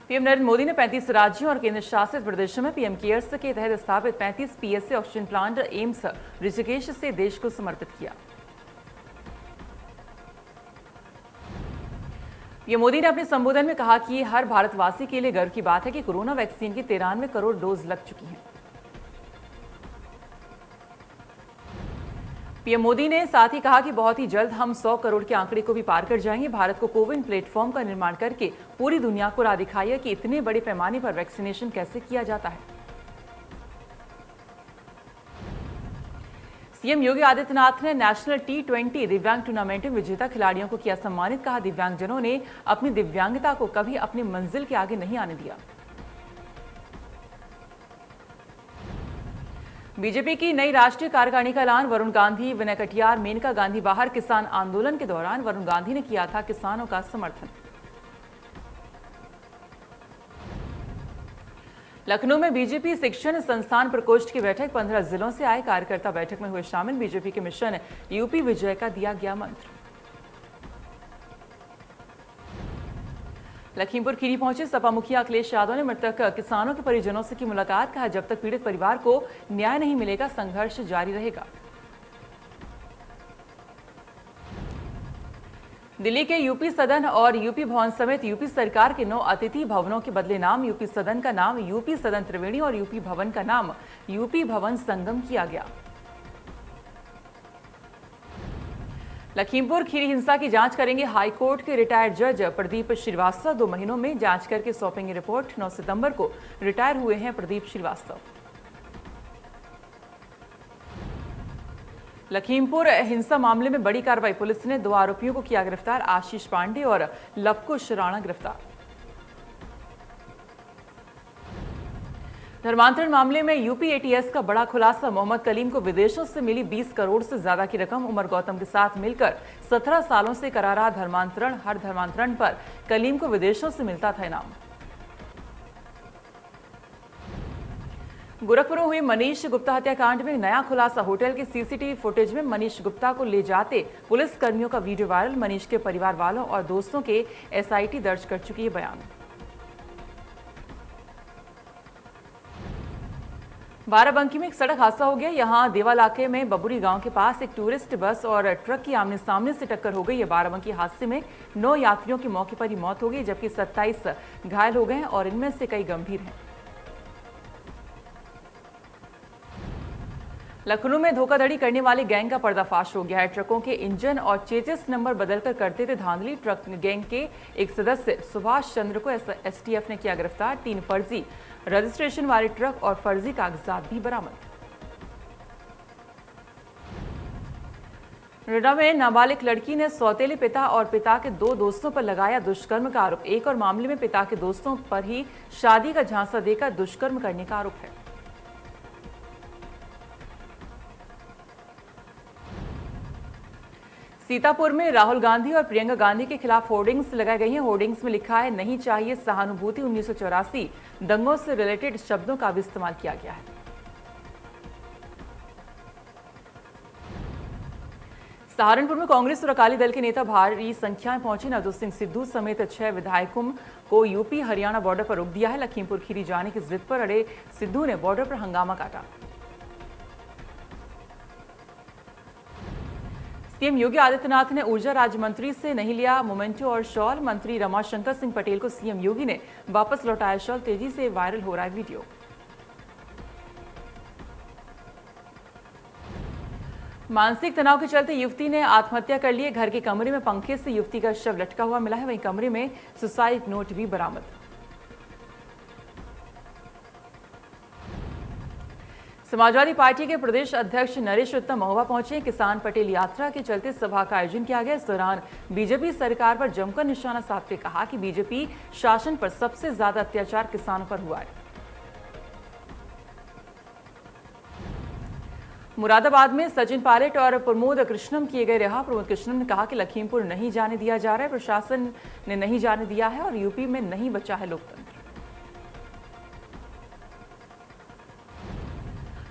PM Narendra Modi ने 35 राज्यों और केंद्र शासित प्रदेशों में पीएम केयर्स के तहत स्थापित 35 PSA oxygen plant AIIMS Rishikesh से देश को समर्पित किया। पीएम मोदी ने अपने संबोधन में कहा कि हर भारतवासी के लिए गर्व की बात है कि कोरोना वैक्सीन की 93 करोड़ डोज लग चुकी हैं। पीएम मोदी ने साथ ही कहा कि बहुत ही जल्द हम 100 करोड़ के आंकड़े को भी पार कर जाएंगे। भारत को कोविन प्लेटफॉर्म का निर्माण करके पूरी दुनिया को राह दिखाई है कि इतने बड़े पैमाने पर वैक्सीनेशन कैसे किया जाता है। सीएम योगी आदित्यनाथ ने नेशनल T20 दिव्यांग टूर्नामेंट में विजेता खिलाड़ियों को किया सम्मानित। कहा, दिव्यांगजनों ने अपनी दिव्यांगता को कभी अपनी मंजिल के आगे नहीं आने दिया। बीजेपी की नई राष्ट्रीय कार्यकारिणी का ऐलान। वरुण गांधी, विनय कटियार, मेनका गांधी बाहर। किसान आंदोलन के दौरान वरुण गांधी ने किया था किसानों का समर्थन। लखनऊ में बीजेपी शिक्षण संस्थान प्रकोष्ठ की बैठक। 15 जिलों से आए कार्यकर्ता बैठक में हुए शामिल। बीजेपी के मिशन यूपी विजय का दिया गया मंत्र। लखीमपुर खीरी पहुंचे सपा मुखिया अखिलेश यादव ने मृतक किसानों के परिजनों से की मुलाकात। कहा, जब तक पीड़ित परिवार को न्याय नहीं मिलेगा संघर्ष जारी रहेगा। दिल्ली के यूपी सदन और यूपी भवन समेत यूपी सरकार के 9 अतिथि भवनों के बदले नाम। यूपी सदन का नाम यूपी सदन त्रिवेणी और यूपी भवन का नाम यूपी भवन संगम किया गया। लखीमपुर खीरी हिंसा की जांच करेंगे हाईकोर्ट के रिटायर्ड जज प्रदीप श्रीवास्तव। 2 महीनों में जांच करके सौंपेंगे रिपोर्ट। 9 सितंबर को रिटायर हुए हैं प्रदीप श्रीवास्तव। लखीमपुर हिंसा मामले में बड़ी कार्रवाई। पुलिस ने 2 आरोपियों को किया गिरफ्तार। आशीष पांडे और लवकुश राणा गिरफ्तार। धर्मांतरण मामले में यूपी एटीएस का बड़ा खुलासा। मोहम्मद कलीम को विदेशों से मिली 20 करोड़ से ज्यादा की रकम। उमर गौतम के साथ मिलकर 17 सालों से करा रहा धर्मांतरण। हर धर्मांतरण पर कलीम को विदेशों से मिलता था इनाम। गोरखपुर में हुई मनीष गुप्ता हत्याकांड में नया खुलासा। होटल के सीसीटीवी फुटेज में मनीष गुप्ता को ले जाते पुलिस कर्मियों का वीडियो वायरल। मनीष के परिवार वालों और दोस्तों के एसआईटी दर्ज कर चुकी है बयान। बाराबंकी में एक सड़क हादसा हो गया। यहां देवा इलाके में बबुरी गांव के पास एक टूरिस्ट बस और ट्रक की आमने सामने से टक्कर हो गई है। बाराबंकी हादसे में 9 यात्रियों की मौके पर ही मौत हो गई, जबकि 27 घायल हो गए हैं और इनमें से कई गंभीर हैं। लखनऊ में धोखाधड़ी करने वाले गैंग का पर्दाफाश हो गया है। ट्रकों के इंजन और चेचिस नंबर बदलकर करते थे धांधली। ट्रक गैंग के एक सदस्य सुभाष चंद्र को एसटीएफ ने किया गिरफ्तार। 3 फर्जी रजिस्ट्रेशन वाले ट्रक और फर्जी कागजात भी बरामद। नोएडा में नाबालिग लड़की ने सौतेले पिता और पिता के 2 दोस्तों पर लगाया दुष्कर्म का आरोप। एक और मामले में पिता के दोस्तों पर ही शादी का झांसा देकर दुष्कर्म करने का आरोप है। सीतापुर में राहुल गांधी और प्रियंका गांधी के खिलाफ होर्डिंग्स लगाई गई हैं। होर्डिंग्स में लिखा है, नहीं चाहिए सहानुभूति। 1984 दंगों से रिलेटेड शब्दों का भी इस्तेमाल किया गया है। सहारनपुर में कांग्रेस और अकाली दल के नेता भारी संख्या में पहुंचे। नवजोत सिंह सिद्धू समेत 6 विधायकों को यूपी हरियाणा बॉर्डर पर रोक दिया है। लखीमपुर खीरी जाने की जिद पर अड़े सिद्धू ने बॉर्डर पर हंगामा काटा। सीएम योगी आदित्यनाथ ने ऊर्जा राज्य मंत्री से नहीं लिया मोमेंटो और शॉल। मंत्री रमाशंकर सिंह पटेल को सीएम योगी ने वापस लौटाया शॉल। तेजी से वायरल हो रहा है वीडियो। मानसिक तनाव के चलते युवती ने आत्महत्या कर ली। घर के कमरे में पंखे से युवती का शव लटका हुआ मिला है। वहीं कमरे में सुसाइड नोट भी बरामद। समाजवादी पार्टी के प्रदेश अध्यक्ष नरेश उत्तम महोबा पहुंचे। किसान पटेल यात्रा के चलते सभा का आयोजन किया गया। इस दौरान बीजेपी सरकार पर जमकर निशाना साधते कहा कि बीजेपी शासन पर सबसे ज्यादा अत्याचार किसानों पर हुआ है। मुरादाबाद में सचिन पायलट और प्रमोद कृष्णम किए गए रिहा। प्रमोद कृष्णम ने कहा कि लखीमपुर नहीं जाने दिया जा रहा है, प्रशासन ने नहीं जाने दिया है और यूपी में नहीं बचा है लोकतंत्र।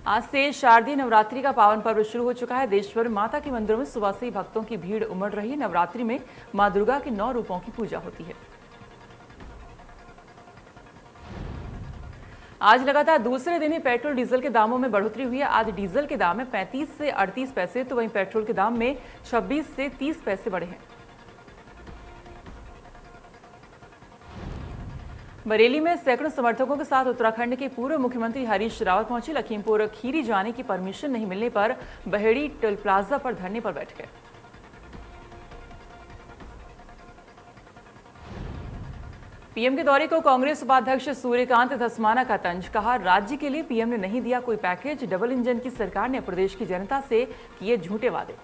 आज से शारदीय नवरात्रि का पावन पर्व शुरू हो चुका है। देश भर में माता के मंदिरों में सुबह से ही भक्तों की भीड़ उमड़ रही है। नवरात्रि में मां दुर्गा के 9 रूपों की पूजा होती है। आज लगातार दूसरे दिन ही पेट्रोल डीजल के दामों में बढ़ोतरी हुई है। आज डीजल के दाम में 35 से 38 पैसे, तो वहीं पेट्रोल के दाम में 26 से 30 पैसे बढ़े हैं। बरेली में सैकड़ों समर्थकों के साथ उत्तराखंड के पूर्व मुख्यमंत्री हरीश रावत पहुंचे। लखीमपुर खीरी जाने की परमिशन नहीं मिलने पर बहेड़ी टोल प्लाजा पर धरने पर बैठ गए। पीएम के दौरे को कांग्रेस उपाध्यक्ष सूर्यकांत धस्माना का तंज। कहा, राज्य के लिए पीएम ने नहीं दिया कोई पैकेज, डबल इंजन की सरकार ने प्रदेश की जनता से किए झूठे वादे।